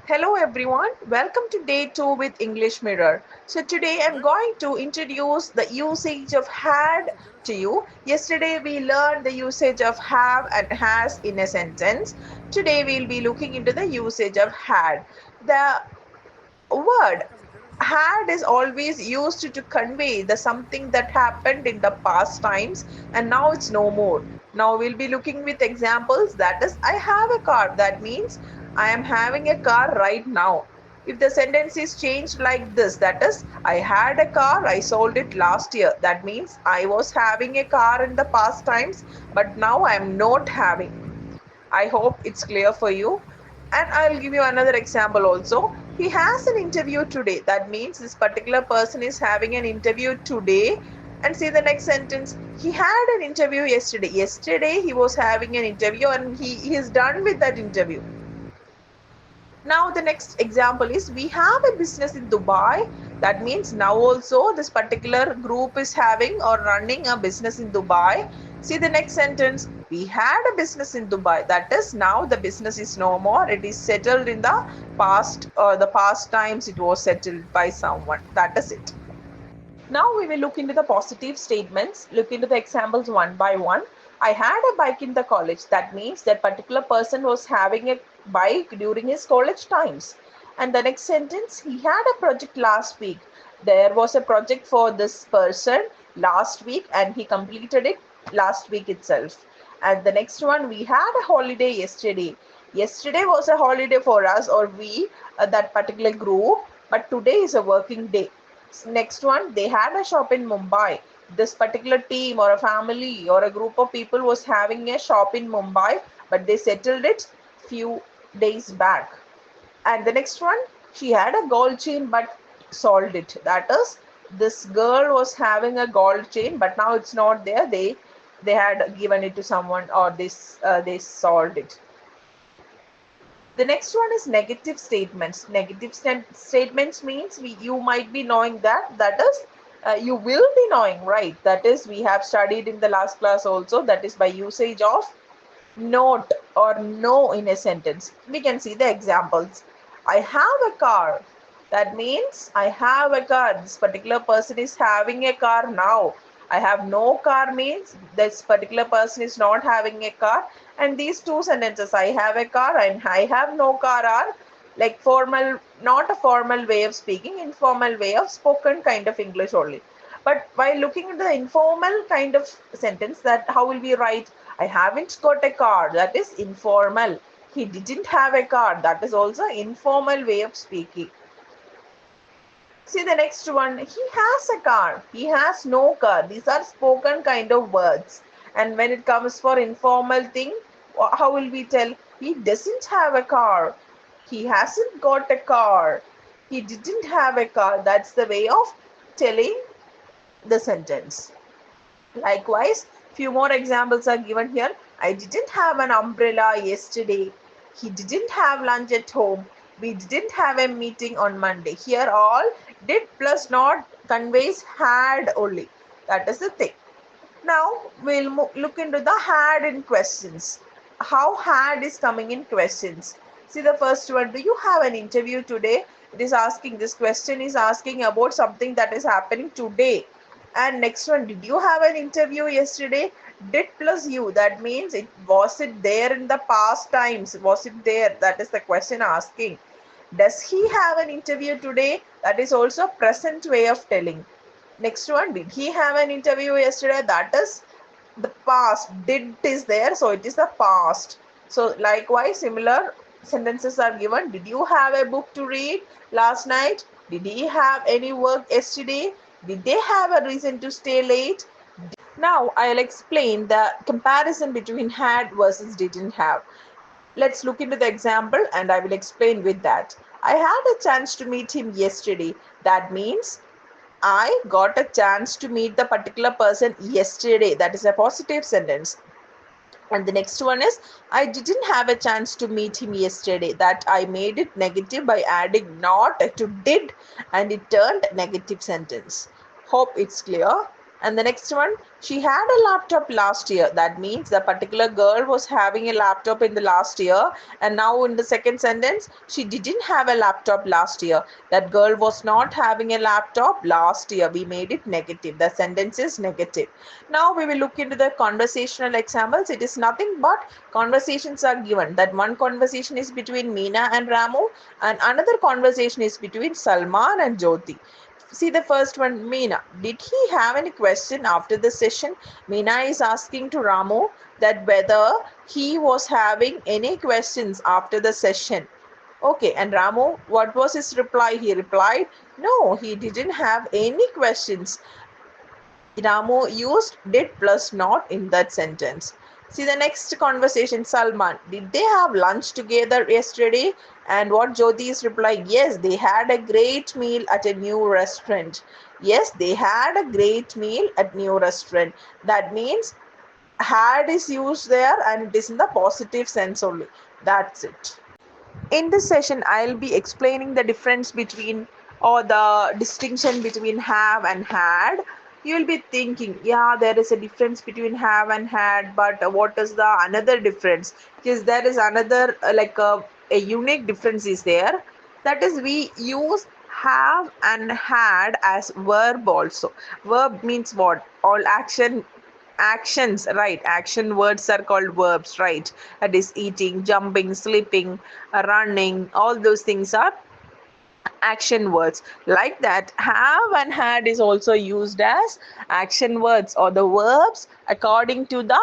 Hello everyone, welcome to day 2 with English Mirror. So today I'm going to introduce the usage of had to you. Yesterday we learned the usage of have and has in a sentence. Today we'll be looking into the usage of had. The word had is always used to convey the something that happened in the past times and now it's no more. Now we'll be looking with examples. That is, I have a car. That means I am having a car right now. If the sentence is changed like this, that is, I had a car, I sold it last year. That means I was having a car in the past times, but now I am not having. I hope it's clear for you. And I'll give you another example also. He has an interview today. That means this particular person is having an interview today. And see the next sentence. He had an interview yesterday. Yesterday he was having an interview and he is done with that interview. Now the next example is we have a business in Dubai. That means now also this particular group is having or running a business in Dubai. See the next sentence. We had a business in Dubai. That is now the business is no more. It is settled in the past or the past times it was settled by someone. That is it. Now we will look into the positive statements, look into the examples one by one. I had a bike in the college. That means that particular person was having a bike during his college times. And the next sentence, he had a project last week. There was a project for this person last week and he completed it last week itself. And the next one, we had a holiday yesterday. Yesterday was a holiday for us or we, that particular group, but today is a working day. Next one, they had a shop in Mumbai. This particular team or a family or a group of people was having a shop in Mumbai, but they settled it few days back. And the next one, she had a gold chain but sold it. That is, this girl was having a gold chain, but now it's not there. They had given it to someone or they sold it. The next one is negative statements. Negative statements means you might be knowing that is you will be knowing, right? That is, we have studied in the last class also, that is by usage of not or no in a sentence. We can see the examples. I have a car. That means I have a car. This particular person is having a car now. I have no car means this particular person is not having a car. And these two sentences, I have a car and I have no car, are like formal, not a formal way of speaking, informal way of spoken kind of English only. But while looking at the informal kind of sentence, that how will we write? I haven't got a car. That is informal. He didn't have a car. That is also informal way of speaking. See the next one. He has a car. He has no car. These are spoken kind of words. And when it comes for informal thing, how will we tell? He doesn't have a car. He hasn't got a car. He didn't have a car. That's the way of telling the sentence. Likewise, few more examples are given here. I didn't have an umbrella yesterday. He didn't have lunch at home. We didn't have a meeting on Monday. Here all did plus not conveys had only. That is the thing. Now we'll look into the had in questions. How had is coming in questions. See the first one. Do you have an interview today? It is asking, this question is asking about something that is happening today. And next one, did you have an interview yesterday? Did plus you. That means it was it there in the past times? Was it there? That is the question asking. Does he have an interview today? That is also present way of telling. Next one, did he have an interview yesterday? That is the past. Did is there, so it is the past. So likewise, similar sentences are given. Did you have a book to read last night? Did he have any work yesterday? Did they have a reason to stay late? Now I'll explain the comparison between had versus didn't have. Let's look into the example and I will explain with that. I had a chance to meet him yesterday. That means I got a chance to meet the particular person yesterday. That is a positive sentence. And the next one is, I didn't have a chance to meet him yesterday. That I made it negative by adding not to did and it turned negative sentence. Hope it's clear. And the next one, she had a laptop last year. That means the particular girl was having a laptop in the last year, and now in the second sentence, she didn't have a laptop last year. That girl was not having a laptop last year. We made it negative. The sentence is negative. Now we will look into the conversational examples. It is nothing but conversations are given. That one conversation is between Meena and Ramu, and another conversation is between Salman and Jyoti. See the first one, Meena. Did he have any question after the session? Meena is asking to Ramu that whether he was having any questions after the session. Okay, and Ramu, what was his reply? He replied, no, he didn't have any questions. Ramu used did plus not in that sentence. See the next conversation, Salman. Did they have lunch together yesterday? And what Jyoti is replying, yes, they had a great meal at a new restaurant. Yes, they had a great meal at new restaurant. That means had is used there and it is in the positive sense only. That's it. In this session, I'll be explaining the difference between or the distinction between have and had. You'll be thinking, yeah, there is a difference between have and had, but what is the another difference? Because there is another a unique difference is there. That is, we use have and had as verb also. Verb means what? All actions, right? Action words are called verbs, right? That is eating, jumping, sleeping, running, all those things are action words. Like that, have and had is also used as action words or the verbs according to the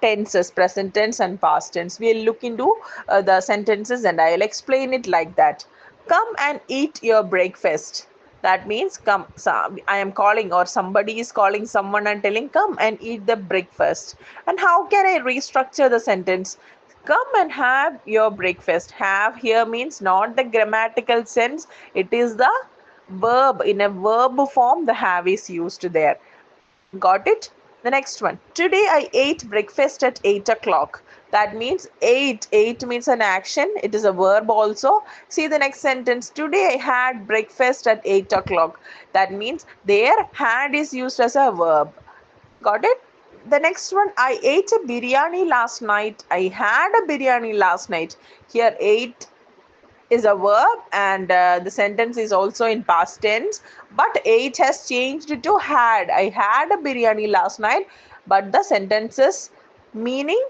tenses, present tense and past tense. We'll look into the sentences and I'll explain it like that. Come and eat your breakfast. That means come. I am calling or somebody is calling someone and telling come and eat the breakfast. And how can I restructure the sentence? Come and have your breakfast. Have here means not the grammatical sense, it is the verb. In a verb form, the have is used there. Got it? The next one. Today I ate breakfast at 8 o'clock. That means 8. 8 means an action. It is a verb also. See the next sentence. Today I had breakfast at 8 o'clock. That means there had is used as a verb. Got it? The next one, I ate a biryani last night. I had a biryani last night. Here, ate is a verb and the sentence is also in past tense, but ate has changed to had. I had a biryani last night, but the sentences meaning,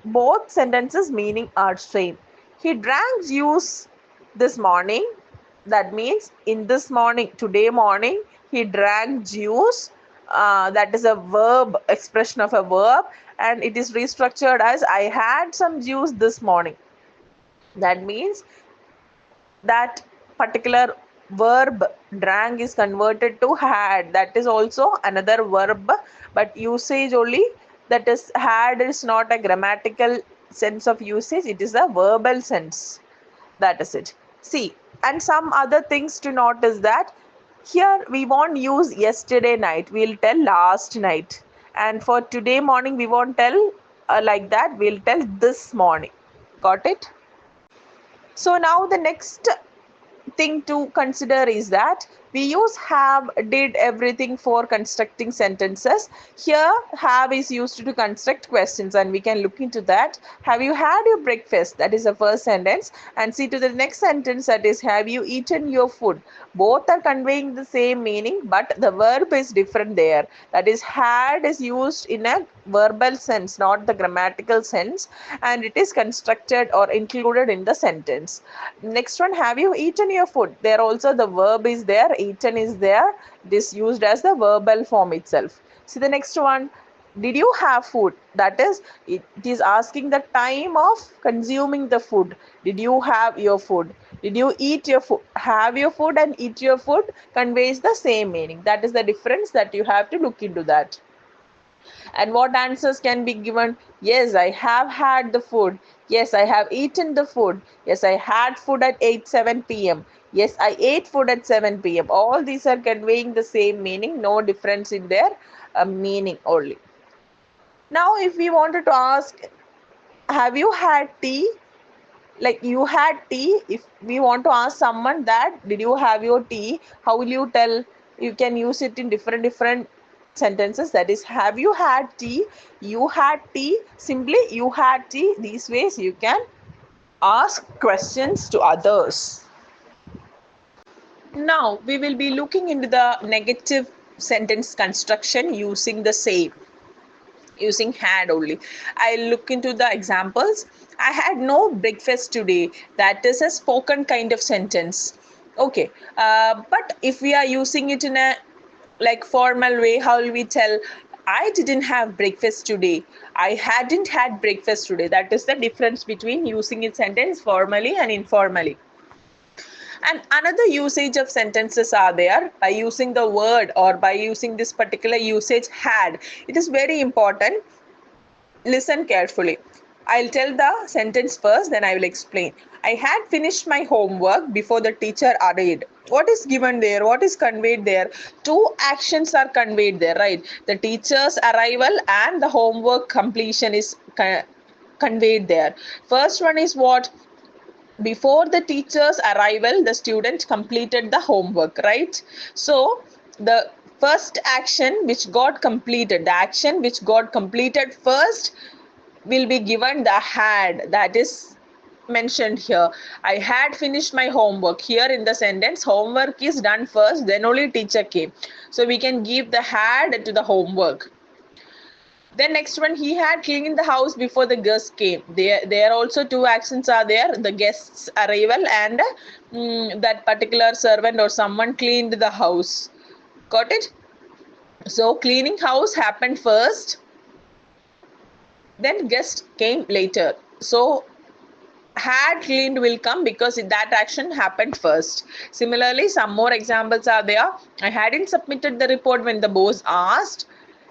both sentences meaning are same. He drank juice this morning. That means in this morning, today morning, he drank juice. That is a verb, expression of a verb, and it is restructured as I had some juice this morning. That means that particular verb drank is converted to had. That is also another verb, but usage only. That is, had is not a grammatical sense of usage, it is a verbal sense. That is it. See, and some other things to note is that here we won't use yesterday night, we'll tell last night. And for today morning, we won't tell like that, we'll tell this morning. Got it? So now the next thing to consider is that we use have, did, everything for constructing sentences. Here have is used to construct questions and we can look into that. Have you had your breakfast? That is the first sentence. And see to the next sentence, that is have you eaten your food? Both are conveying the same meaning, but the verb is different there. That is had is used in a verbal sense, not the grammatical sense, and it is constructed or included in the sentence. Next one, have you eaten your food? There also the verb is there, eaten is there. It is used as the verbal form itself. See the next one, did you have food? That is, it is asking the time of consuming the food. Did you have your food? Did you eat your food? Have your food and eat your food conveys the same meaning. That is the difference that you have to look into that. And what answers can be given? Yes, I have had the food. Yes, I have eaten the food. Yes, I had food at 7 p.m. Yes, I ate food at 7 p.m. All these are conveying the same meaning, no difference in their meaning only. Now, if we wanted to ask, have you had tea? Like you had tea. If we want to ask someone that, did you have your tea? How will you tell? You can use it in different sentences, that is, have you had tea, you had tea, simply you had tea. These ways you can ask questions to others. Now we will be looking into the negative sentence construction using the same, using had only. I'll look into the examples. I had no breakfast today. That is a spoken kind of sentence. Okay, but if we are using it in a like formal way, how will we tell? I didn't have breakfast today. I hadn't had breakfast today. That is the difference between using a sentence formally and informally. And another usage of sentences are there by using the word or by using this particular usage had. It is very important. Listen carefully. I'll tell the sentence first, then I will explain. I had finished my homework before the teacher arrived. What is given there? What is conveyed there? Two actions are conveyed there, right? The teacher's arrival and the homework completion is conveyed there. First one is what? Before the teacher's arrival, the student completed the homework, right? So the first action which got completed, the action which got completed first, will be given the had, that is mentioned here. I had finished my homework. Here in the sentence, homework is done first, then only teacher came, so we can give the had to the homework. Then next one, he had cleaned the house before the guests came. There also two actions are there: the guests' arrival and that particular servant or someone cleaned the house. Got it? So cleaning house happened first, then guest came later. So had cleaned will come because that action happened first. Similarly, some more examples are there. I hadn't submitted the report when the boss asked.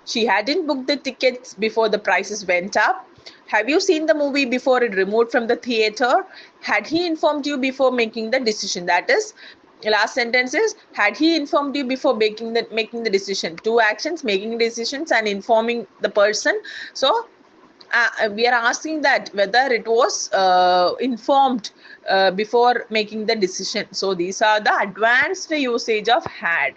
She hadn't booked the tickets before the prices went up. Have you seen the movie before it removed from the theater? Had he informed you before making the decision? That is, last sentence is, had he informed you before making the decision? Two actions, making decisions and informing the person. So we are asking that whether it was informed before making the decision. So these are the advanced usage of had.